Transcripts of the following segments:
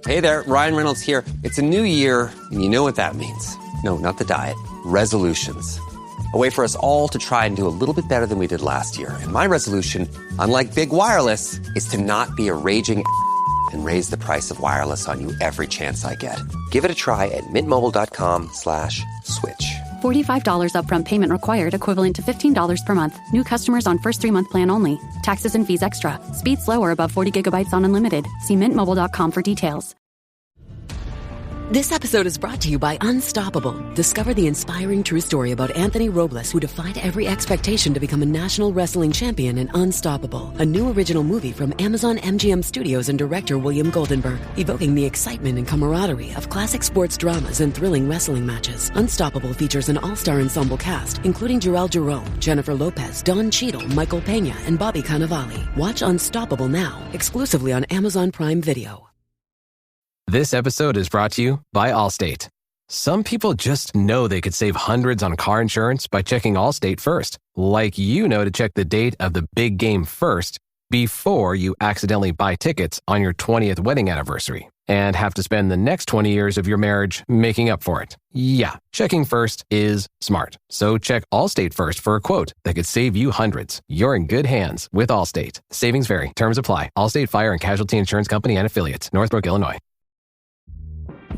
Hey there, Ryan Reynolds here. It's a new year, and you know what that means. No, not the diet. Resolutions. A way for us all to try and do a little bit better than we did last year. And my resolution, unlike big wireless, is to not be a raging and raise the price of wireless on you every chance I get. Give it a try at mintmobile.com/switch. $45 upfront payment required, equivalent to $15 per month. New customers on first 3-month plan only. Taxes and fees extra. Speed slower above 40 gigabytes on unlimited. See mintmobile.com for details. This episode is brought to you by Unstoppable. Discover the inspiring true story about Anthony Robles, who defied every expectation to become a national wrestling champion in Unstoppable, a new original movie from Amazon MGM Studios and director William Goldenberg, evoking the excitement and camaraderie of classic sports dramas and thrilling wrestling matches. Unstoppable features an all-star ensemble cast, including Jarrell Jerome, Jennifer Lopez, Don Cheadle, Michael Pena, and Bobby Cannavale. Watch Unstoppable now, exclusively on Amazon Prime Video. This episode is brought to you by Allstate. Some people just know they could save hundreds on car insurance by checking Allstate first. Like you know to check the date of the big game first before you accidentally buy tickets on your 20th wedding anniversary and have to spend the next 20 years of your marriage making up for it. Yeah, checking first is smart. So check Allstate first for a quote that could save you hundreds. You're in good hands with Allstate. Savings vary. Terms apply. Allstate Fire and Casualty Insurance Company and Affiliates. Northbrook, Illinois.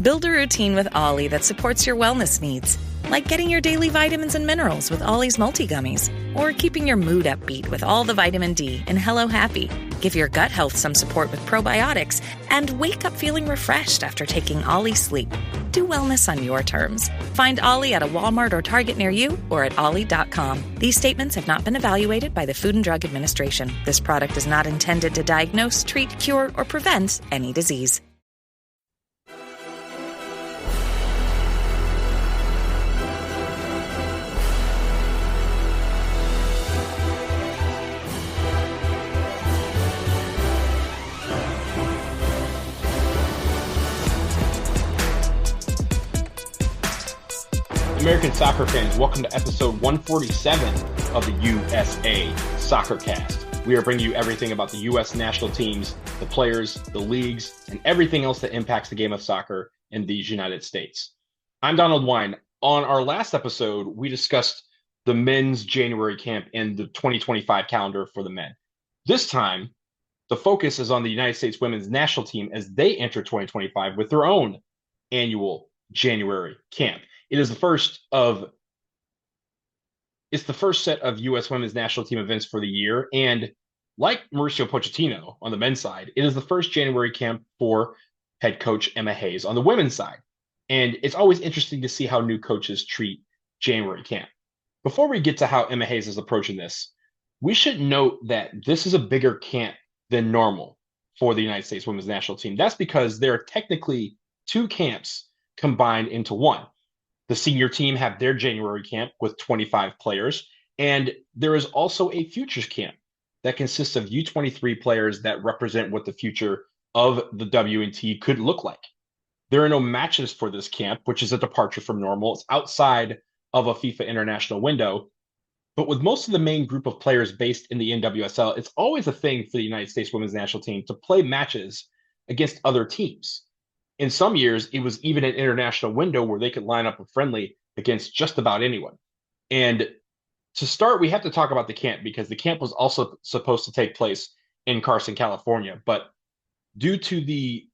Build a routine with Ollie that supports your wellness needs, like getting your daily vitamins and minerals with Ollie's multi-gummies, or keeping your mood upbeat with all the vitamin D in Hello Happy. Give your gut health some support with probiotics, and wake up feeling refreshed after taking Ollie Sleep. Do wellness on your terms. Find Ollie at a Walmart or Target near you, or at ollie.com. These statements have not been evaluated by the Food and Drug Administration. This product is not intended to diagnose, treat, cure, or prevent any disease. American soccer fans, welcome to episode 147 of the USA Soccer Cast. We are bringing you everything about the U.S. national teams, the players, the leagues, and everything else that impacts the game of soccer in these United States. I'm Donald Wine. On our last episode, we discussed the men's January camp and the 2025 calendar for the men. This time, the focus is on the United States women's national team as they enter 2025 with their own annual January camp. It's the first set of U.S. women's national team events for the year. And like Mauricio Pochettino on the men's side, it is the first January camp for head coach Emma Hayes on the women's side. And it's always interesting to see how new coaches treat January camp. Before we get to how Emma Hayes is approaching this, we should note that this is a bigger camp than normal for the United States women's national team. That's because there are technically two camps combined into one. The senior team have their January camp with 25 players, and there is also a futures camp that consists of U23 players that represent what the future of the WNT could look like. There are no matches for this camp, which is a departure from normal. It's outside of a FIFA international window. But with most of the main group of players based in the NWSL, it's always a thing for the United States women's national team to play matches against other teams. In some years, it was even an international window where they could line up a friendly against just about anyone. And to start, we have to talk about the camp because the camp was also supposed to take place in Carson, California. But due to the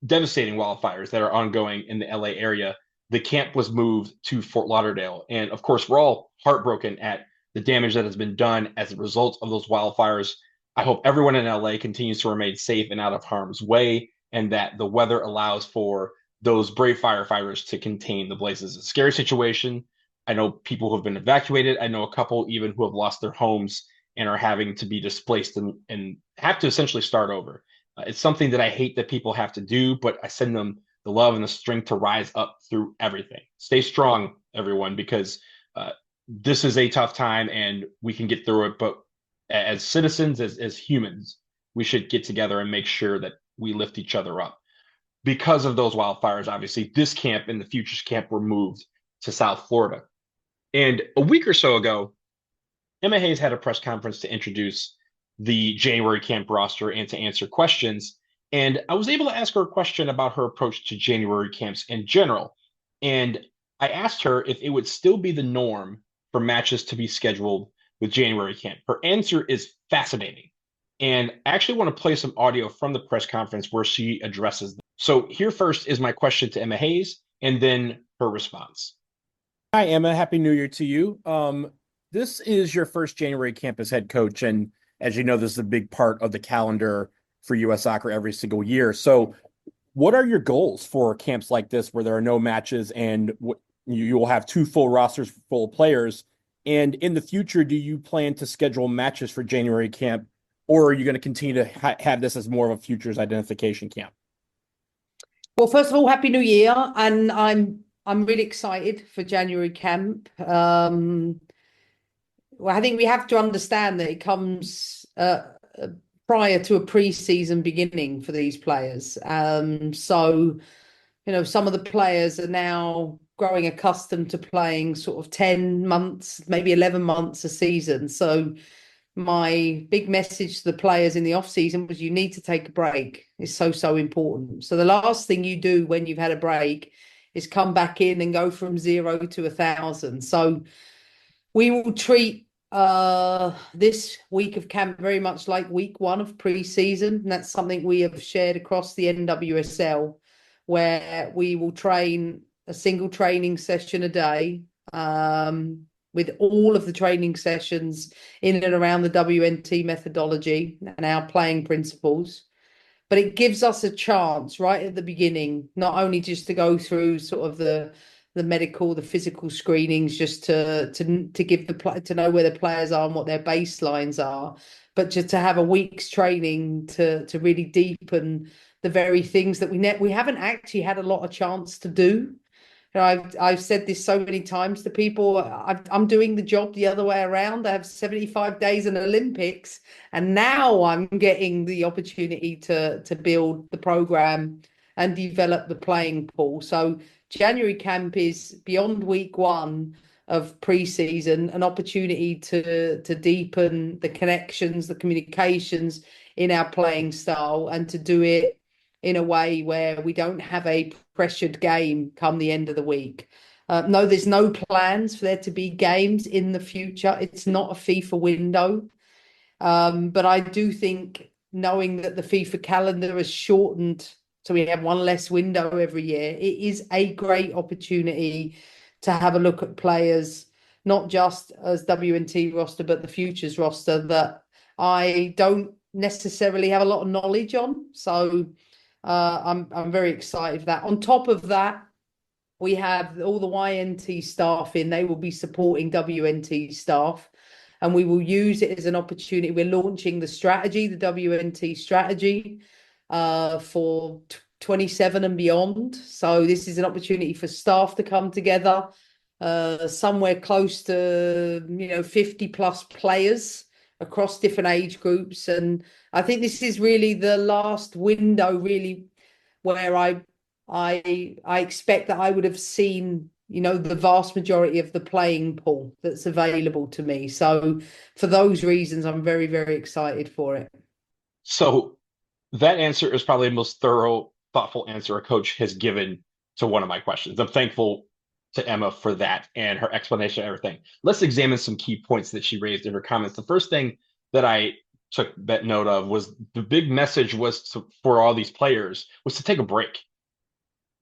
devastating wildfires that are ongoing in the LA area, the camp was moved to Fort Lauderdale. And of course, we're all heartbroken at the damage that has been done as a result of those wildfires. I hope everyone in LA continues to remain safe and out of harm's way, and that the weather allows for those brave firefighters to contain the blazes. It's a scary situation. I know people who have been evacuated. I know a couple even who have lost their homes and are having to be displaced and have to essentially start over. It's something that I hate that people have to do, but I send them the love and the strength to rise up through everything. Stay strong, everyone, because this is a tough time and we can get through it. But as citizens, as humans, we should get together and make sure that we lift each other up. Because of those wildfires, obviously, this camp and the futures camp were moved to South Florida. And a week or so ago, Emma Hayes had a press conference to introduce the January camp roster and to answer questions. And I was able to ask her a question about her approach to January camps in general. And I asked her if it would still be the norm for matches to be scheduled with January camp. Her answer is fascinating. And I actually want to play some audio from the press conference where she addresses them. So here first is my question to Emma Hayes, and then her response. Hi, Emma. Happy New Year to you. This is your first January camp as head coach, and as you know, this is a big part of the calendar for U.S. soccer every single year. So, what are your goals for camps like this, where there are no matches and you will have two full rosters full of players? And in the future, do you plan to schedule matches for January camp, or are you going to continue to have this as more of a futures identification camp? Well, first of all, Happy New Year, and I'm really excited for January camp. Well, I think we have to understand that it comes prior to a pre-season beginning for these players. So, some of the players are now growing accustomed to playing sort of 10 months, maybe 11 months a season. So my big message to the players in the off season was you need to take a break. It's so important. So the last thing you do when you've had a break is come back in and go from 0 to 1,000. So we will treat this week of camp very much like week 1 of pre-season. And that's something we have shared across the NWSL, where we will train a single training session a day, with all of the training sessions in and around the WNT methodology and our playing principles. But it gives us a chance right at the beginning, not only just to go through sort of the medical, the physical screenings, just to give to know where the players are and what their baselines are, but just to have a week's training to really deepen the very things that we haven't actually had a lot of chance to do. I've said this so many times to people. I'm doing the job the other way around. I have 75 days in Olympics, and now I'm getting the opportunity to build the program and develop the playing pool. So January camp is beyond week 1 of pre-season, an opportunity to deepen the connections, the communications in our playing style, and to do it in a way where we don't have a pressured game come the end of the week. No, there's no plans for there to be games in the future. It's not a FIFA window. But I do think, knowing that the FIFA calendar has shortened, so we have one less window every year, it is a great opportunity to have a look at players, not just as WNT roster, but the futures roster that I don't necessarily have a lot of knowledge on. So I'm very excited for that. On top of that, we have all the YNT staff in. They will be supporting WNT staff, and we will use it as an opportunity. We're launching the strategy, the WNT strategy, for 27 and beyond. So this is an opportunity for staff to come together, somewhere close to 50 plus players across different age groups. And I think this is really the last window, really, where I expect that I would have seen, the vast majority of the playing pool that's available to me. So for those reasons, I'm very, very excited for it. So that answer is probably the most thorough, thoughtful answer a coach has given to one of my questions. I'm thankful to Emma for that and her explanation of everything. Let's examine some key points that she raised in her comments. The first thing that I took that note of was the big message was for all these players was to take a break.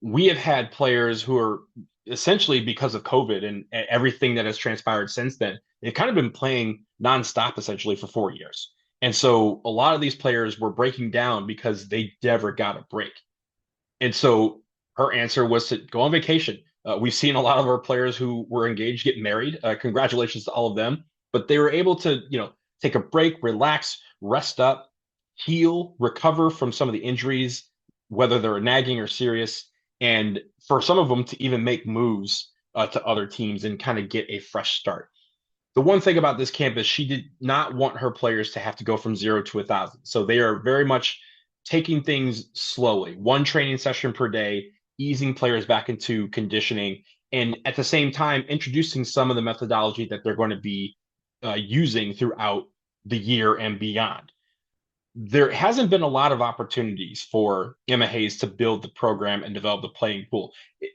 We have had players who are essentially, because of COVID and everything that has transpired since then, they've kind of been playing nonstop essentially for 4 years. And so a lot of these players were breaking down because they never got a break. And so her answer was to go on vacation. We've seen a lot of our players who were engaged get married. Congratulations to all of them. But they were able to, take a break, relax, rest up, heal, recover from some of the injuries, whether they're nagging or serious. And for some of them to even make moves to other teams and kind of get a fresh start. The one thing about this camp is she did not want her players to have to go from 0 to 1,000. So they are very much taking things slowly, one training session per day, easing players back into conditioning, and at the same time, introducing some of the methodology that they're going to be using throughout the year and beyond. there hasn't been a lot of opportunities for Emma Hayes to build the program and develop the playing pool.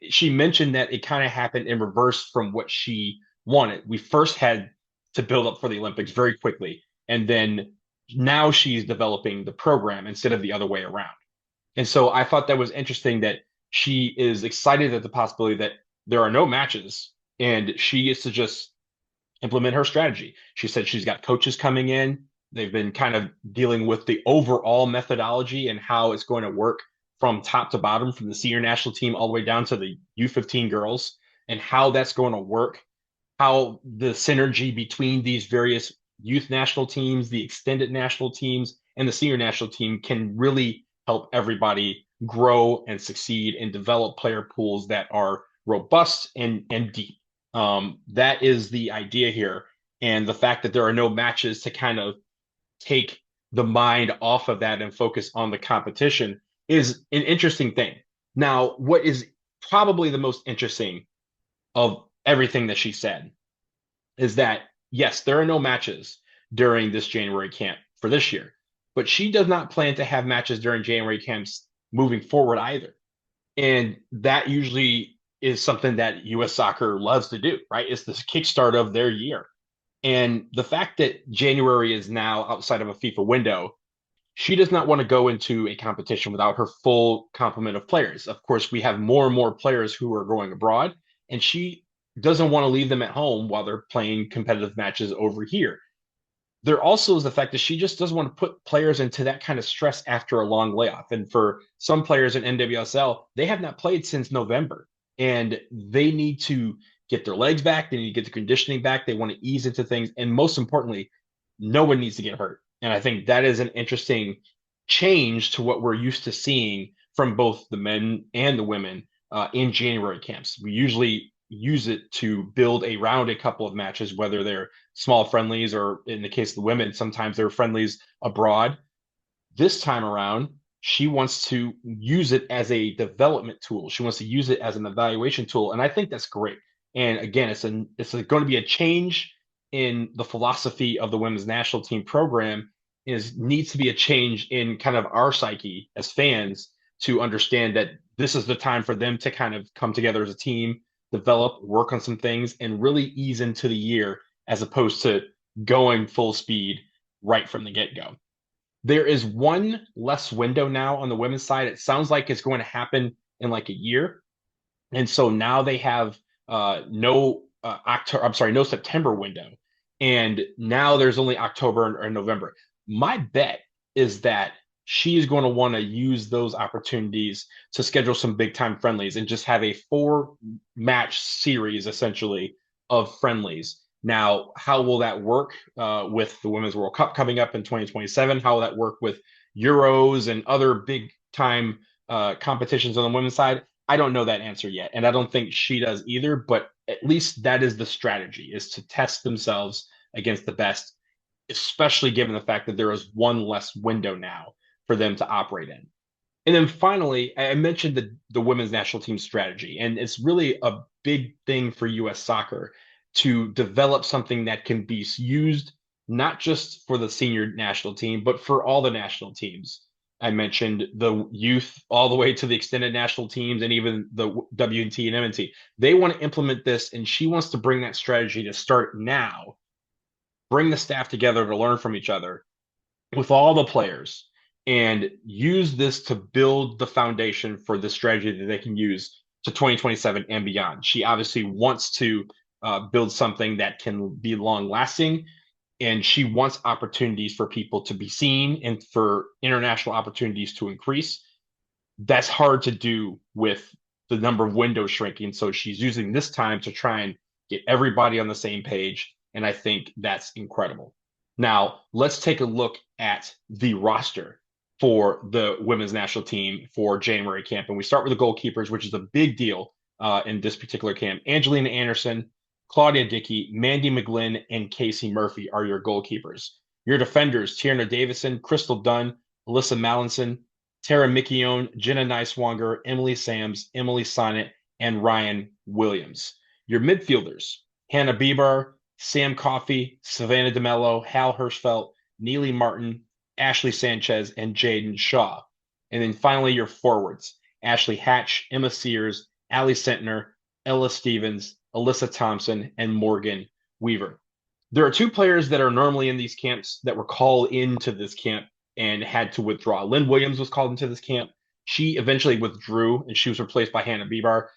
She mentioned that it kind of happened in reverse from what she wanted. We first had to build up for the Olympics very quickly, and then now she's developing the program instead of the other way around. And so I thought that was interesting that she is excited at the possibility that there are no matches and she gets to just implement her strategy. She said she's got coaches coming in. They've been kind of dealing with the overall methodology and how it's going to work from top to bottom, from the senior national team all the way down to the U15 girls, and how that's going to work, how the synergy between these various youth national teams, the extended national teams, and the senior national team can really help everybody grow and succeed and develop player pools that are robust and deep. That is the idea here. And the fact that there are no matches to kind of take the mind off of that and focus on the competition is an interesting thing. Now, what is probably the most interesting of everything that she said is that, yes, there are no matches during this January camp for this year, but she does not plan to have matches during January camps moving forward either. And that usually is something that U.S. Soccer loves to do, right? It's the kickstart of their year. And the fact that January is now outside of a FIFA window, she does not want to go into a competition without her full complement of players. Of course, we have more and more players who are going abroad, and she doesn't want to leave them at home while they're playing competitive matches over here. There also is the fact that she just doesn't want to put players into that kind of stress after a long layoff. And for some players in NWSL, they have not played since November, and they need to get their legs back. They need to get the conditioning back. They want to ease into things. And most importantly, no one needs to get hurt. And I think that is an interesting change to what we're used to seeing from both the men and the women in January camps. We usually use it to build around a couple of matches, whether they're small friendlies or, in the case of the women, sometimes they're friendlies abroad. This time around, she wants to use it as a development tool. She wants to use it as an evaluation tool. And I think that's great. And again, it's going to be a change in the philosophy of the women's national team program. Needs to be a change in kind of our psyche as fans to understand that this is the time for them to kind of come together as a team, develop, work on some things, and really ease into the year as opposed to going full speed right from the get-go. There is one less window now on the women's side. It sounds like it's going to happen in like a year. And so now they have no September window. And now there's only October and November. My bet is that she is going to want to use those opportunities to schedule some big time friendlies and just have a 4-match series essentially of friendlies. Now, how will that work with the Women's World Cup coming up in 2027? How will that work with Euros and other big time competitions on the women's side? I don't know that answer yet. And I don't think she does either, but at least that is the strategy, is to test themselves against the best, especially given the fact that there is one less window now for them to operate in. And then finally, I mentioned the women's national team strategy, and it's really a big thing for U.S. soccer to develop something that can be used not just for the senior national team, but for all the national teams. I mentioned the youth all the way to the extended national teams and even the WNT and MNT. They want to implement this, and she wants to bring that strategy to start now, bring the staff together to learn from each other with all the players, and use this to build the foundation for the strategy that they can use to 2027 and beyond. She obviously wants to build something that can be long lasting, and she wants opportunities for people to be seen and for international opportunities to increase. That's hard to do with the number of windows shrinking. So she's using this time to try and get everybody on the same page. And I think that's incredible. Now, let's take a look at the roster for the women's national team for January camp. And we start with the goalkeepers, which is a big deal in this particular camp. Angelina Anderson, Claudia Dickey, Mandy McGlynn, and Casey Murphy are your goalkeepers. Your defenders, Tierna Davison, Crystal Dunn, Alyssa Mallinson, Tara Mickione, Jenna Neiswanger, Emily Sams, Emily Sonnet, and Ryan Williams. Your midfielders, Hannah Bieber, Sam Coffey, Savannah DeMello, Hal Hirschfeld, Neely Martin, Ashley Sanchez, and Jaden Shaw. And then finally, your forwards, Ashley Hatch, Emma Sears, Allie Sentner, Ella Stevens, Alyssa Thompson, and Morgan Weaver. There are two players that are normally in these camps that were called into this camp and had to withdraw. Lynn Williams was called into this camp. She eventually withdrew, and she was replaced by Hannah Bebar.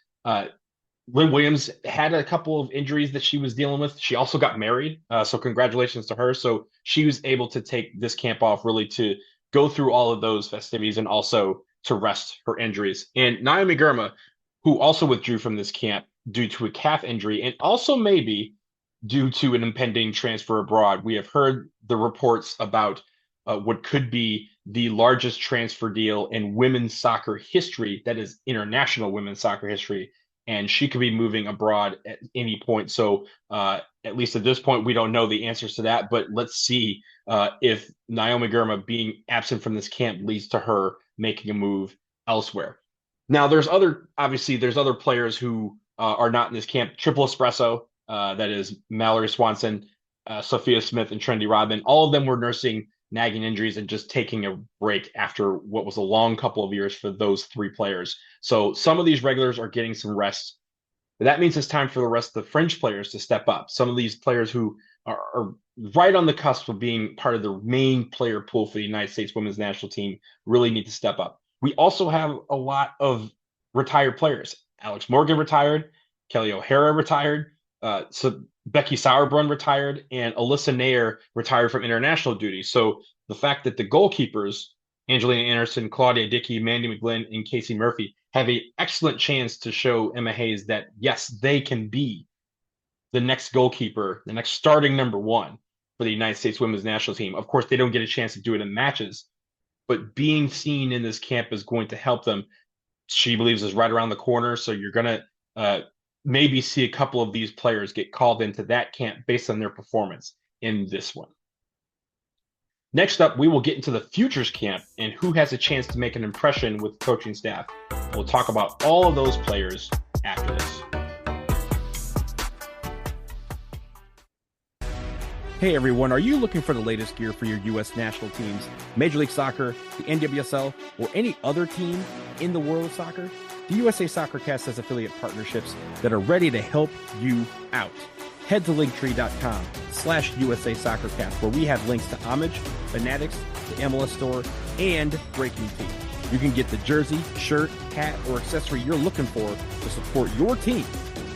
Lynn Williams had a couple of injuries that she was dealing with. She also got married, so congratulations to her. So she was able to take this camp off really to go through all of those festivities and also to rest her injuries. And Naomi Girma, who also withdrew from this camp due to a calf injury and also maybe due to an impending transfer abroad. We have heard the reports about what could be the largest transfer deal in women's soccer history, that is international women's soccer history, and she could be moving abroad at any point. So at least at this point, we don't know the answers to that, but let's see if Naomi Girma being absent from this camp leads to her making a move elsewhere. Now, there's other players who are not in this camp. Triple Espresso, that is Mallory Swanson, Sophia Smith, and Trendy Rodman. All of them were nursing nagging injuries and just taking a break after what was a long couple of years for those three players. So some of these regulars are getting some rest. But that means it's time for the rest of the fringe players to step up. Some of these players who are right on the cusp of being part of the main player pool for the United States women's national team really need to step up. We also have a lot of retired players. Alex Morgan retired, Kelly O'Hara retired, so Becky Sauerbrunn retired, and Alyssa Nair retired from international duty. So the fact that the goalkeepers, Angelina Anderson, Claudia Dickey, Mandy McGlynn, and Casey Murphy, have an excellent chance to show Emma Hayes that, yes, they can be the next goalkeeper, the next starting number one for the United States women's national team. Of course, they don't get a chance to do it in matches, but being seen in this camp is going to help them. She believes is right around the corner, so you're going to maybe see a couple of these players get called into that camp based on their performance in this one. Next up, we will get into the futures camp and who has a chance to make an impression with coaching staff. We'll talk about all of those players after this. Hey everyone, are you looking for the latest gear for your U.S. national teams, Major League Soccer, the NWSL, or any other team in the world of soccer? The USA SoccerCast has affiliate partnerships that are ready to help you out. Head to linktree.com/USA SoccerCast, where we have links to Homage, Fanatics, the MLS Store, and Breaking Tea. You can get the jersey, shirt, hat, or accessory you're looking for to support your team,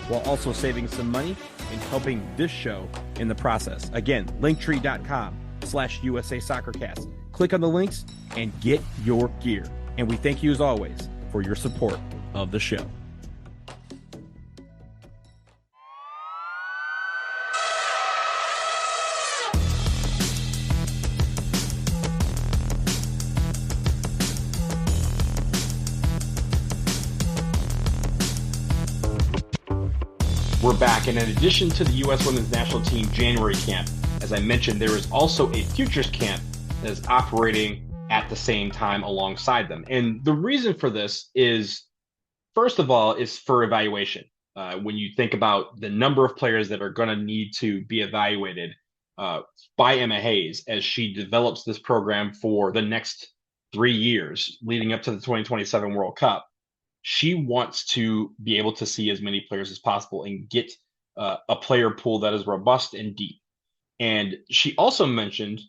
while also saving some money and helping this show in the process. Again, linktree.com/USA SoccerCast. Click on the links and get your gear. And we thank you as always for your support of the show. We're back, and in addition to the U.S. Women's National Team January camp, as I mentioned, there is also a futures camp that is operating at the same time alongside them. And the reason for this is, first of all, is for evaluation. When you think about the number of players that are going to need to be evaluated by Emma Hayes as she develops this program for the next 3 years leading up to the 2027 World Cup, she wants to be able to see as many players as possible and get a player pool that is robust and deep. And she also mentioned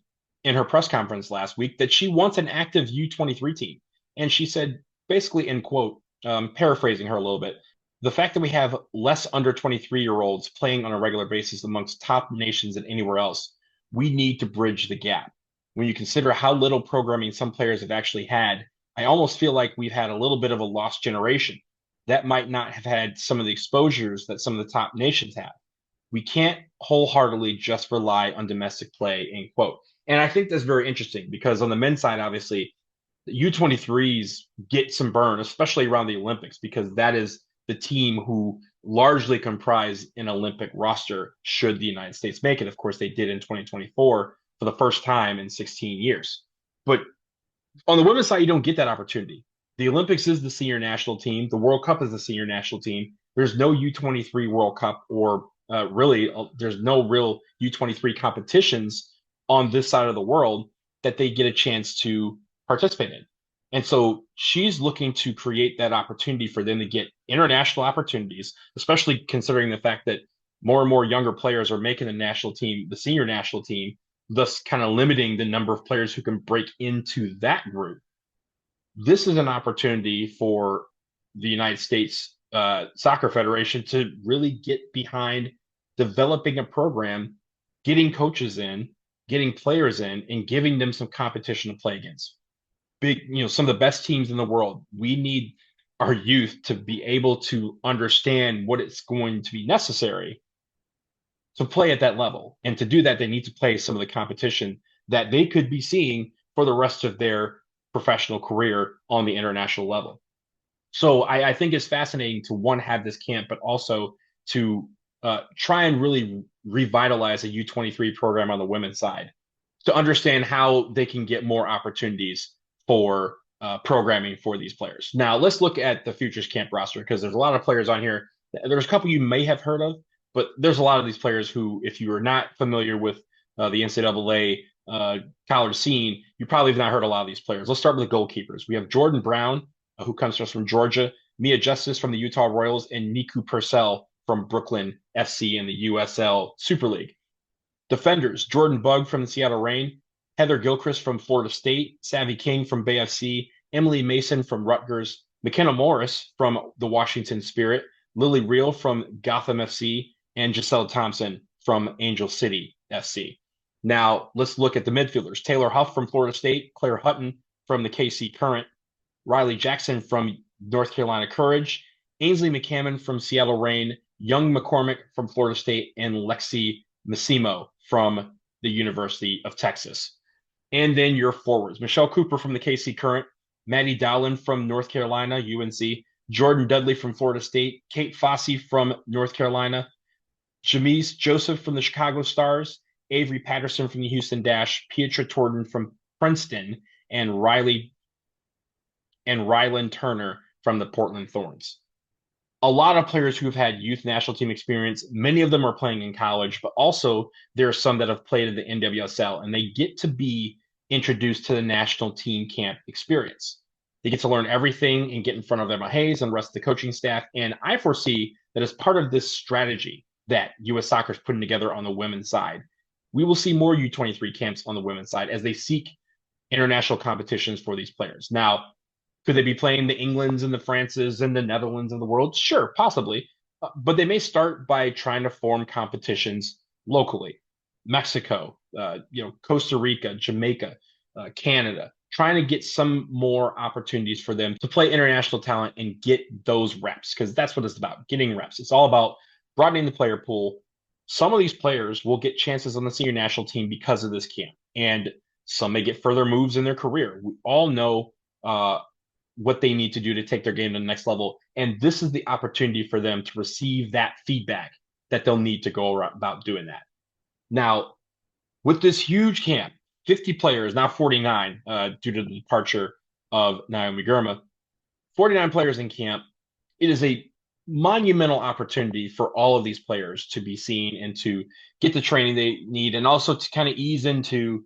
in her press conference last week that she wants an active U23 team. And she said, basically in quote, paraphrasing her a little bit, the fact that we have less under 23-year-olds playing on a regular basis amongst top nations than anywhere else, we need to bridge the gap. When you consider how little programming some players have actually had, I almost feel like we've had a little bit of a lost generation that might not have had some of the exposures that some of the top nations have. We can't wholeheartedly just rely on domestic play, end quote. And I think that's very interesting because on the men's side, obviously, the U23s get some burn, especially around the Olympics, because that is the team who largely comprise an Olympic roster should the United States make it. Of course, they did in 2024 for the first time in 16 years. But on the women's side, you don't get that opportunity. The Olympics is the senior national team. The World Cup is the senior national team. There's no U23 World Cup or there's no real U23 competitions on this side of the world. that they get a chance to participate in. And so she's looking to create that opportunity for them to get international opportunities, especially considering the fact that more and more younger players are making the national team, the senior national team, thus kind of limiting the number of players who can break into that group. This is an opportunity for the United States Soccer Federation to really get behind developing a program, getting coaches in, getting players in, and giving them some competition to play against. Some of the best teams in the world. We need our youth to be able to understand what it's going to be necessary to play at that level. And to do that, they need to play some of the competition that they could be seeing for the rest of their professional career on the international level. So I think it's fascinating to, one, have this camp, but also to try and really revitalize a U23 program on the women's side to understand how they can get more opportunities for programming for these players. Now, let's look at the Futures Camp roster, because there's a lot of players on here. There's a couple you may have heard of, but there's a lot of these players who, if you are not familiar with the NCAA college scene, you probably have not heard a lot of these players. Let's start with the goalkeepers. We have Jordan Brown, who comes to us from Georgia, Mia Justice from the Utah Royals, and Niku Purcell from Brooklyn FC in the USL Super League. Defenders, Jordan Bugg from the Seattle Reign, Heather Gilchrist from Florida State, Savvy King from Bay FC, Emily Mason from Rutgers, McKenna Morris from the Washington Spirit, Lily Reel from Gotham FC, and Giselle Thompson from Angel City FC. Now, let's look at the midfielders. Taylor Huff from Florida State, Claire Hutton from the KC Current, Riley Jackson from North Carolina Courage, Ainsley McCammon from Seattle Reign, Young McCormick from Florida State, and Lexi Massimo from the University of Texas. And then your forwards, Michelle Cooper from the KC Current, Maddie Dowland from North Carolina, UNC, Jordan Dudley from Florida State, Kate Fossey from North Carolina, Jamise Joseph from the Chicago Stars, Avery Patterson from the Houston Dash, Pietra Torden from Princeton, and Ryland Turner from the Portland Thorns. A lot of players who've had youth national team experience. Many of them are playing in college, but also there are some that have played in the NWSL, and they get to be introduced to the national team camp experience. They get to learn everything and get in front of Emma Hayes and the rest of the coaching staff. And I foresee that as part of this strategy that U.S. Soccer is putting together on the women's side, we will see more U23 camps on the women's side as they seek international competitions for these players. Now, could they be playing the Englands and the Frances and the Netherlands of the world? Sure, possibly. But they may start by trying to form competitions locally. Mexico, Costa Rica, Jamaica, Canada, trying to get some more opportunities for them to play international talent and get those reps, because that's what it's about, getting reps. It's all about broadening the player pool. Some of these players will get chances on the senior national team because of this camp, and some may get further moves in their career. We all know what they need to do to take their game to the next level. And this is the opportunity for them to receive that feedback that they'll need to go about doing that. Now, with this huge camp, 50 players, now 49, due to the departure of Naomi Girma, 49 players in camp, it is a monumental opportunity for all of these players to be seen and to get the training they need, and also to kind of ease into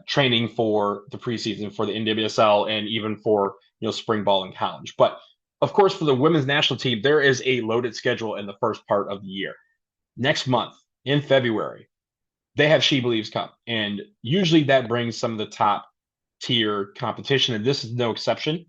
training for the preseason for the NWSL and even for spring ball in college. But of course, for the women's national team, there is a loaded schedule in the first part of the year. Next month in February, they have She Believes Cup, and usually that brings some of the top tier competition, and this is no exception.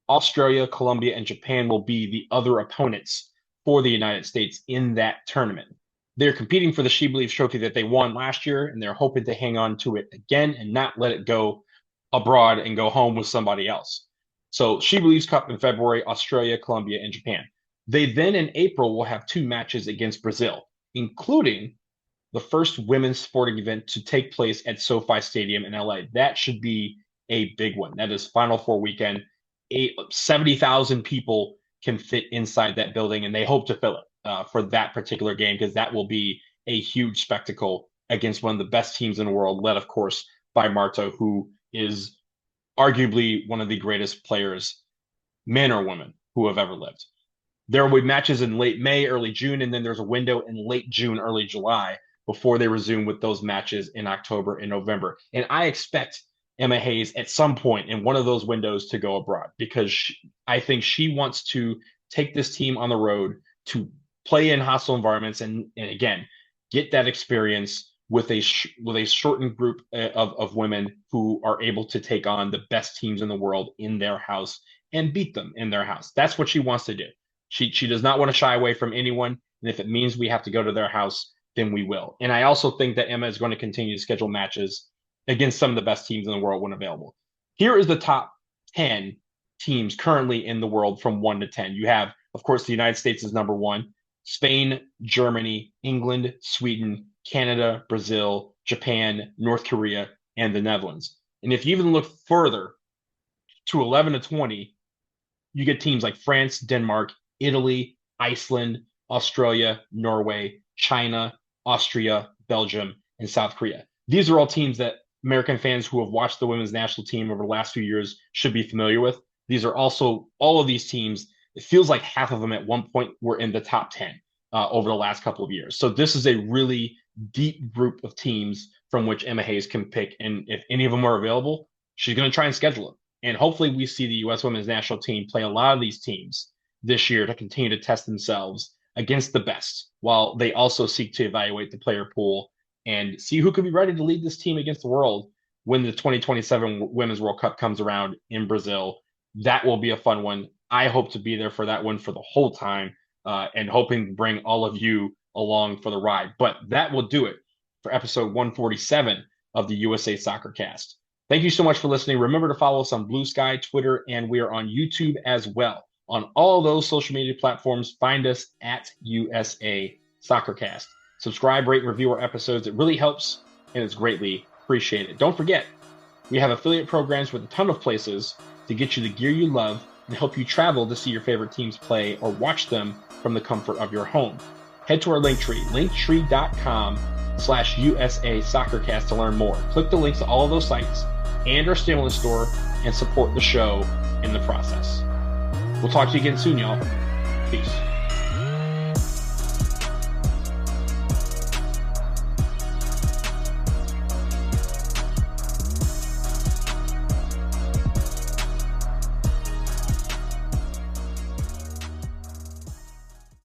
Australia, Colombia, and Japan will be the other opponents for the United States in that tournament. They're competing for the She Believes trophy that they won last year, and they're hoping to hang on to it again and not let it go abroad and go home with somebody else. So She Believes Cup in February, Australia, Colombia, and Japan. They then in April will have 2 matches against Brazil, including the first women's sporting event to take place at SoFi Stadium in LA. That should be a big one. That is Final Four weekend. 70,000 people can fit inside that building, and they hope to fill it for that particular game, because that will be a huge spectacle against one of the best teams in the world, led, of course, by Marta, who is arguably one of the greatest players, men or women, who have ever lived. There will be matches in late May, early June, and then there's a window in late June, early July before they resume with those matches in October and November. And I expect Emma Hayes at some point in one of those windows to go abroad, because I think she wants to take this team on the road to play in hostile environments and again, get that experience with a shortened group of women who are able to take on the best teams in the world in their house and beat them in their house. That's what she wants to do. She does not want to shy away from anyone. And if it means we have to go to their house, then we will. And I also think that Emma is going to continue to schedule matches against some of the best teams in the world when available. Here is the top 10 teams currently in the world from 1 to 10. You have, of course, the United States is number 1, Spain, Germany, England, Sweden, Canada, Brazil, Japan, North Korea, and the Netherlands. And if you even look further to 11 to 20, you get teams like France, Denmark, Italy, Iceland, Australia, Norway, China, Austria, Belgium, and South Korea. These are all teams that American fans who have watched the women's national team over the last few years should be familiar with. These are also all of these teams. It feels like half of them at one point were in the top 10 over the last couple of years. So this is a really deep group of teams from which Emma Hayes can pick. And if any of them are available, she's going to try and schedule them. And hopefully we see the U.S. women's national team play a lot of these teams this year to continue to test themselves against the best, while they also seek to evaluate the player pool and see who could be ready to lead this team against the world when the 2027 Women's World Cup comes around in Brazil. That will be a fun one. I hope to be there for that one for the whole time, and hoping to bring all of you along for the ride. But that will do it for episode 147 of the USA Soccer Cast. Thank you so much for listening. Remember to follow us on Blue Sky, Twitter, and we are on YouTube as well. On all those social media platforms, find us at USA Soccercast. Subscribe, rate, and review our episodes. It really helps, and it's greatly appreciated. Don't forget, we have affiliate programs with a ton of places to get you the gear you love and help you travel to see your favorite teams play or watch them from the comfort of your home. Head to our Linktree, linktree.com/USA Soccercast to learn more. Click the links to all of those sites and our stimulus store and support the show in the process. We'll talk to you again soon, y'all. Peace.